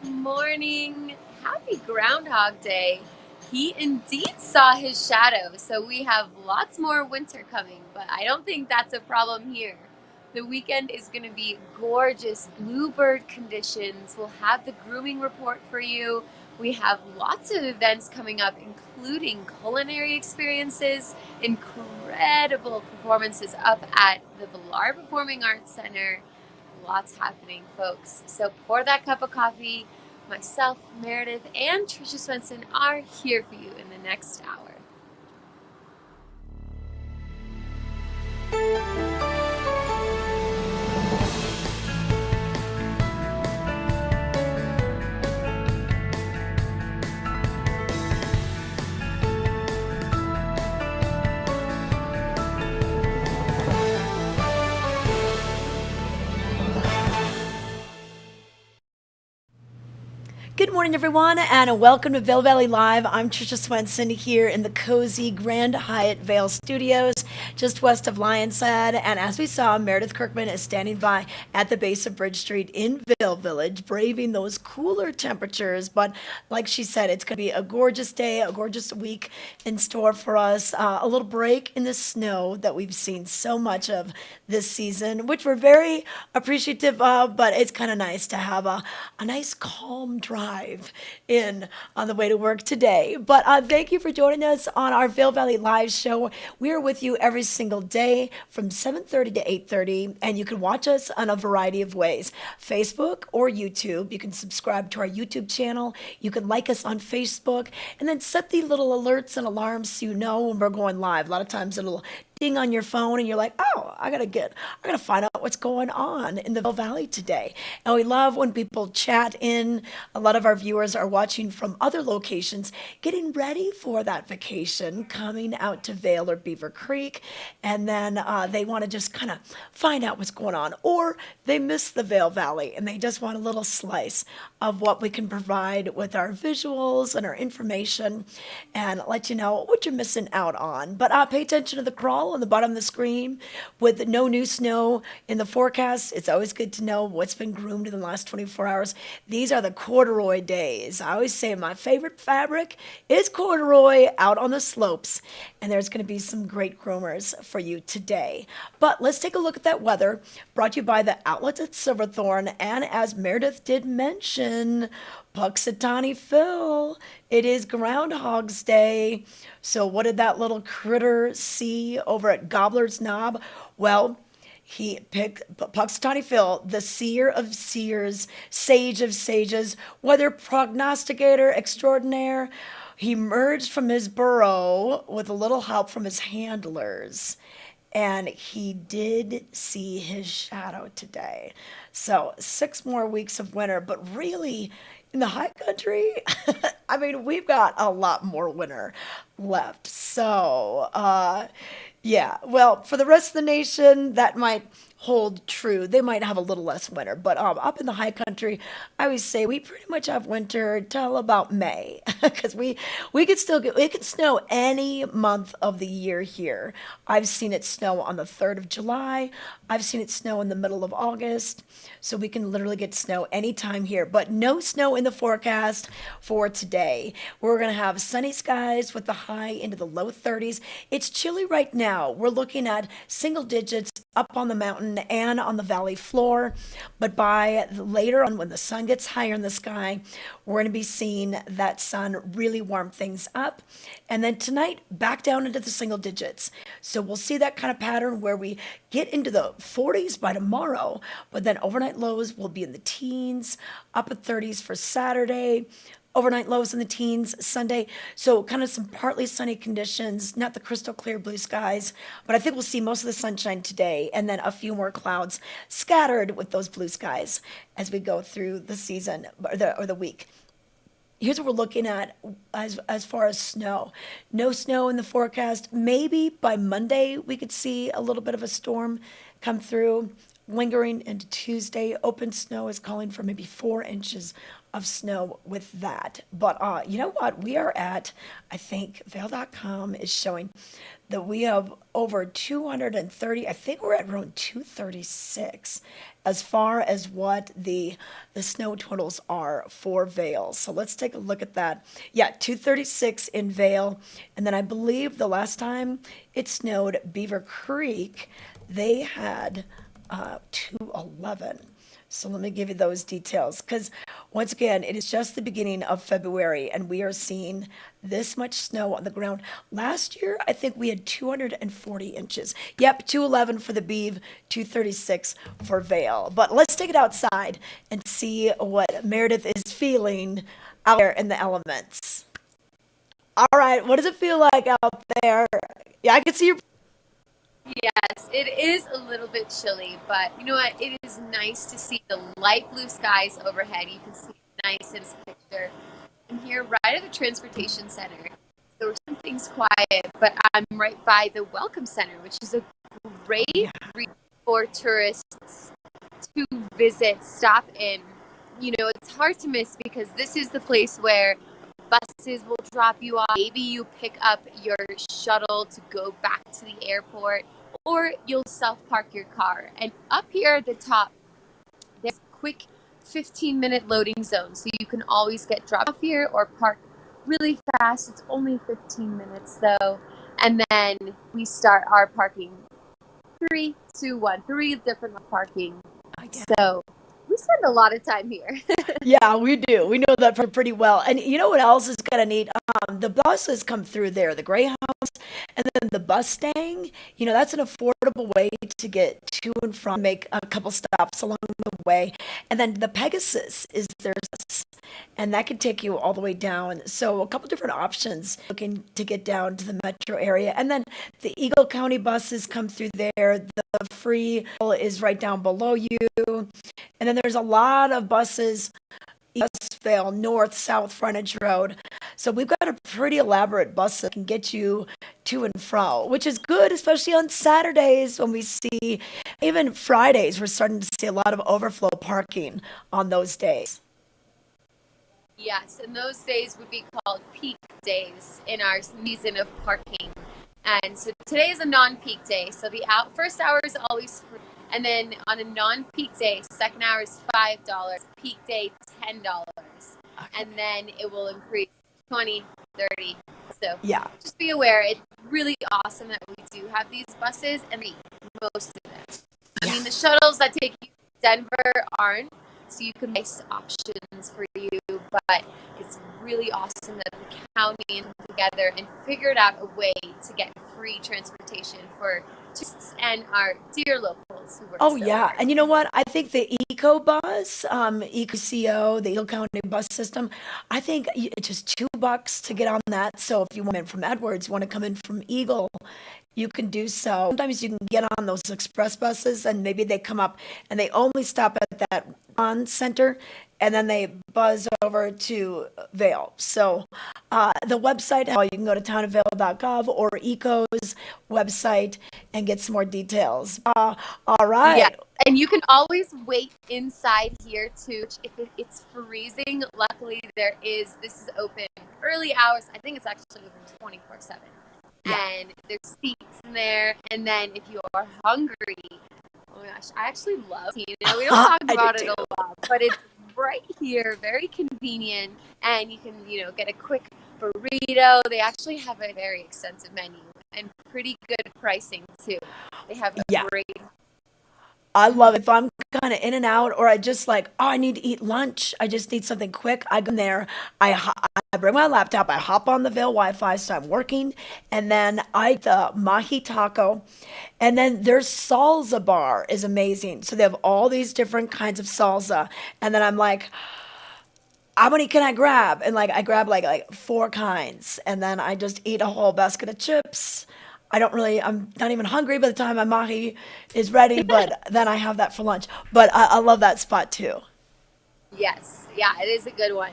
morning. Happy Groundhog Day. He indeed saw his shadow, so we have lots more winter coming, but I don't think that's a problem here. The weekend is going to be gorgeous bluebird conditions. We'll have the grooming report for you. We have lots of events coming up, including culinary experiences, incredible performances up at the Villar Performing Arts Center. Lots happening, folks. So pour that cup of coffee. Myself, Meredith, and Trisha Swenson are here for you in the next hour. Good morning, everyone, and welcome to Vail Valley Live. I'm Trisha Swenson here in the cozy Grand Hyatt Vail Studios, just west of Lionshead. And as we saw, Meredith Kirkman is standing by at the base of Bridge Street in Vail Village, braving those cooler temperatures. But like she said, it's going to be a gorgeous day, a gorgeous week in store for us. A little break in the snow that we've seen so much of this season, which we're very appreciative of, but it's kind of nice to have a nice calm drive in on the way to work today. But thank you for joining us on our Vail Valley Live show. We are with you every single day from 7:30 to 8:30, and you can watch us on a variety of ways. Facebook or YouTube. You can subscribe to our YouTube channel. You can like us on Facebook, and then set the little alerts and alarms so you know when we're going live. A lot of times it'll ding on your phone and you're like, oh, I gotta find out what's going on in the Vail Valley today. And we love when people chat in. A lot of our viewers are watching from other locations, getting ready for that vacation, coming out to Vail or Beaver Creek, and then they want to just kind of find out what's going on, or they miss the Vail Valley and they just want a little slice of what we can provide with our visuals and our information, and let you know what you're missing out on. But pay attention to the crawl on the bottom of the screen with no new snow in the forecast. It's always good to know what's been groomed in the last 24 hours. These are the corduroy days. I always say my favorite fabric is corduroy out on the slopes, and there's going to be some great groomers for you today. But let's take a look at that weather, brought to you by the outlets at Silverthorne, and as Meredith did mention, Puxatawny Phil. It is Groundhog's Day. So what did that little critter see over at Gobbler's Knob? Well, he picked Puxatawny Phil, the seer of seers, sage of sages, weather prognosticator extraordinaire. He emerged from his burrow with a little help from his handlers, and he did see his shadow today. So 6 more weeks of winter, but really in the high country, I mean, we've got a lot more winter left. So, yeah, well, for the rest of the nation, that might hold true. They might have a little less winter, but up in the high country, I always say we pretty much have winter till about May, because we could still get, it could snow any month of the year here. I've seen it snow on the 3rd of July. I've seen it snow in the middle of August, so we can literally get snow anytime here, but no snow in the forecast for today. We're going to have sunny skies with the high into the low 30s. It's chilly right now. We're looking at single digits up on the mountain and on the valley floor, but by later on when the sun gets higher in the sky, we're going to be seeing that sun really warm things up, and then tonight back down into the single digits. So we'll see that kind of pattern where we get into the 40s by tomorrow, but then overnight lows will be in the teens, up at 30s for Saturday, overnight lows in the teens Sunday. So kind of some partly sunny conditions, not the crystal clear blue skies, but I think we'll see most of the sunshine today, and then a few more clouds scattered with those blue skies as we go through the season or the week. Here's what we're looking at as far as snow. No snow in the forecast. Maybe by Monday we could see a little bit of a storm come through, lingering into Tuesday. Open snow is calling for maybe 4 inches of snow with that. But you know what? We are at, I think Vail.com is showing that we have over 230, I think we're at around 236 as far as what the snow totals are for Vail. So let's take a look at that. Yeah, 236 in Vail. And then I believe the last time it snowed Beaver Creek, they had 211. So let me give you those details because once again, it is just the beginning of February and we are seeing this much snow on the ground. Last year, I think we had 240 inches. Yep, 211 for the Beeve, 236 for Vail. But let's take it outside and see what Meredith is feeling out there in the elements. All right, what does it feel like out there? Yeah, I can see your. Yes, it is a little bit chilly, but you know what? It is nice to see the light blue skies overhead. You can see it nice in this picture. I'm here right at the transportation center. So some things quiet, but I'm right by the Welcome Center, which is a great reason for tourists to visit, stop in. You know, it's hard to miss because this is the place where buses will drop you off. Maybe you pick up your shuttle to go back to the airport, or you'll self park your car. And up here at the top, there's a quick 15-minute loading zone, so you can always get dropped off here or park really fast. It's only 15 minutes though. And then we start our parking. 3, 2, 1, 3 different parking. So we spend a lot of time here. Yeah, we do. We know that pretty well. And you know what else is kind of neat? The buses come through there, the Greyhounds, and then the Mustang. You know, that's an affordable way to get to and from, make a couple stops along the way. And then the Pegasus is there's, and that can take you all the way down. So a couple different options looking to get down to the metro area. And then the Eagle County buses come through there. The free is right down below you. And then there's a lot of buses, East Vail, north, south frontage road. So we've got a pretty elaborate bus that can get you to and fro, which is good, especially on Saturdays when we see, even Fridays, we're starting to see a lot of overflow parking on those days. Yes, and those days would be called peak days in our season of parking. And so today is a non-peak day. So the first hour is always free. And then on a non-peak day, second hour is $5, peak day $10. And then it will increase 20, 30. So Yeah. just be aware. It's really awesome that we do have these buses and most of them. I mean, the shuttles that take you to Denver aren't, so you can make options for you, but it's really awesome that the county came together and figured out a way to get free transportation for tourists and our dear locals who work Oh so yeah, hard. and you know what? I think the EcoBus, EcoCO, the Eagle County bus system, I think it's just $2 to get on that. So if you want in from Edwards, want to come in from Eagle, you can do so. Sometimes you can get on those express buses, and maybe they come up and they only stop at that on center, and then they buzz over to Vail. So the website, you can go to townofvail.gov or ECO's website and get some more details. All Yeah, right. and you can always wait inside here too. If it's freezing, luckily this is open early hours. I think it's actually open 24/7. Yeah. And there's seats in there. And then if you are hungry, oh my gosh, I actually love Tina. We don't talk I about do it too. a lot, but it's right here, very convenient, and you can, get a quick burrito. They actually have a very extensive menu and pretty good pricing too. They have Yeah. great. I love it. If I'm kind of in and out, or I just like, oh, I need to eat lunch. I just need something quick. I go in there. I bring my laptop. I hop on the Vail Wi-Fi, so I'm working, and then I eat the mahi taco, and then their salsa bar is amazing. So they have all these different kinds of salsa, and then I'm like, how many can I grab? And like I grab like four kinds, and then I just eat a whole basket of chips. I'm not even hungry by the time my mahi is ready, but then I have that for lunch. But I love that spot too. Yes, yeah, it is a good one.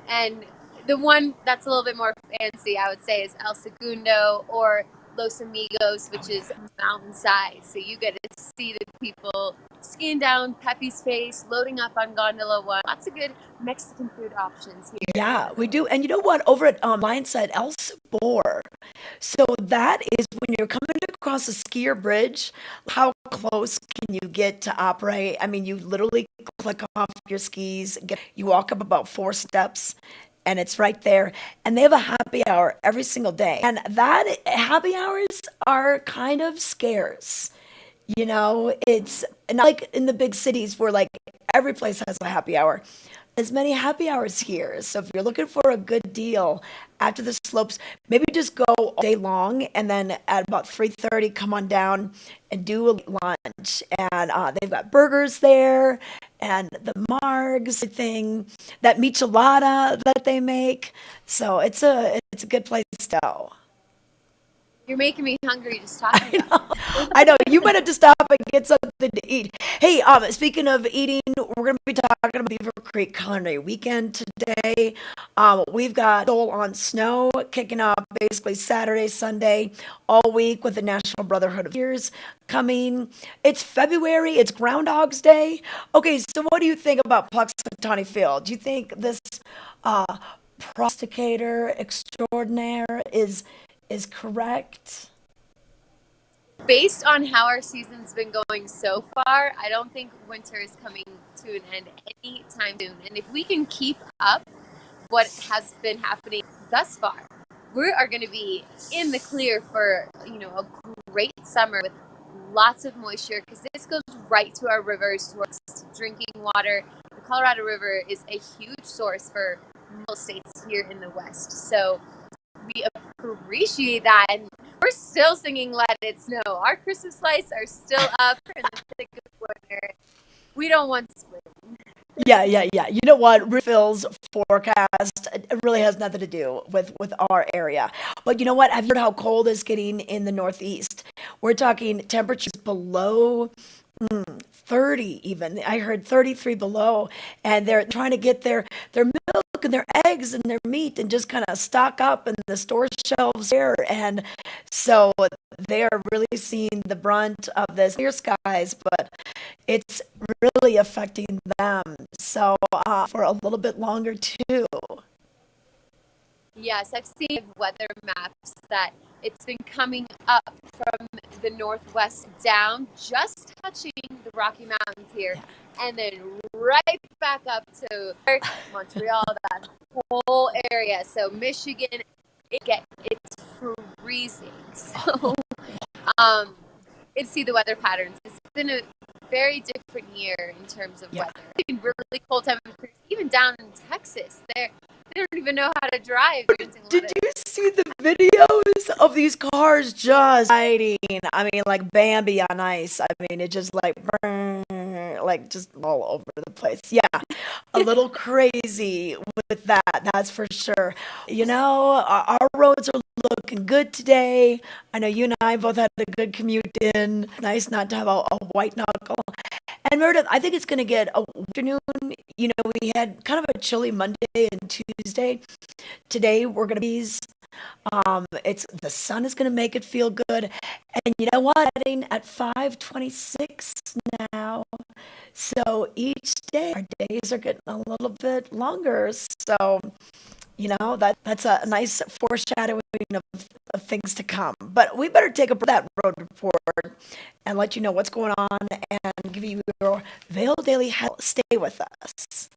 And the one that's a little bit more fancy, I would say, is El Segundo or Los Amigos, which is mountainside. So you get to see the people skiing down Pepe's Face, loading up on Gondola One. Lots of good Mexican food options here. Yeah, we do. And you know what? Over at Lionside El Sabor, so that is when you're coming across a skier bridge, how close can you get to operate? I mean, you literally click off your skis, you walk up about 4 steps, and it's right there. And they have a happy hour every single day. And that happy hours are kind of scarce. It's not like in the big cities where like every place has a happy hour. As many happy hours here. So if you're looking for a good deal after the slopes, maybe just go all day long and then at about 3:30 come on down and do a lunch. And they've got burgers there and the margs thing, that michelada that they make. So it's a good place to go. You're making me hungry just talking I about know. I know. You might have to stop and get something to eat. Hey, speaking of eating, we're going to be talking about Beaver Creek Culinary Weekend today. We've got Soul on Snow kicking off basically Saturday, Sunday, all week with the National Brotherhood of Skiers coming. It's February. It's Groundhog's Day. Okay, so what do you think about Puxatawny Field? Do you think this uh, prosticator extraordinaire is correct? based on how our season's been going so far, I don't think winter is coming to an end anytime soon. And if we can keep up what has been happening thus far, we are going to be in the clear for a great summer with lots of moisture because this goes right to our rivers, to our drinking water. The Colorado River is a huge source for most states here in the West. So we appreciate that, and we're still singing "Let It Snow." Our Christmas lights are still up in the thick of winter. We don't want spring. Yeah, yeah, yeah. You know what? Phil's forecast, it really has nothing to do with our area. But you know what? Have you heard how cold it's getting in the Northeast? We're talking temperatures below 30 even. I heard 33 below, and they're trying to get their milk and their eggs and their meat and just kind of stock up in the store shelves there. And so they are really seeing the brunt of this clear skies, but it's really affecting them. So for a little bit longer too. Yes, I've seen weather maps that it's been coming up from the northwest down, just touching the Rocky Mountains here, and then right back up to Montreal, that whole area. So Michigan, it's freezing. So see the weather patterns. It's been a very different year in terms of weather. Really cold temperatures, even down in Texas. They don't even know how to drive. Did you see the videos of these cars just riding? I mean, like Bambi on ice. I mean, it just like burn, like just all over the place. Yeah, a little crazy with that. That's for sure. Our roads are looking good today. I know you and I both had a good commute in. Nice not to have a white knuckle. And Meredith, I think it's going to get a afternoon. We had kind of a chilly Monday and Tuesday. Today we're going to be, it's the sun is going to make it feel good. And you know what? Heading at 5:26 now. So each day our days are getting a little bit longer. So that's a nice foreshadowing of things to come. But we better take that road report and let you know what's going on and give you your Vail Daily Health. Stay with us.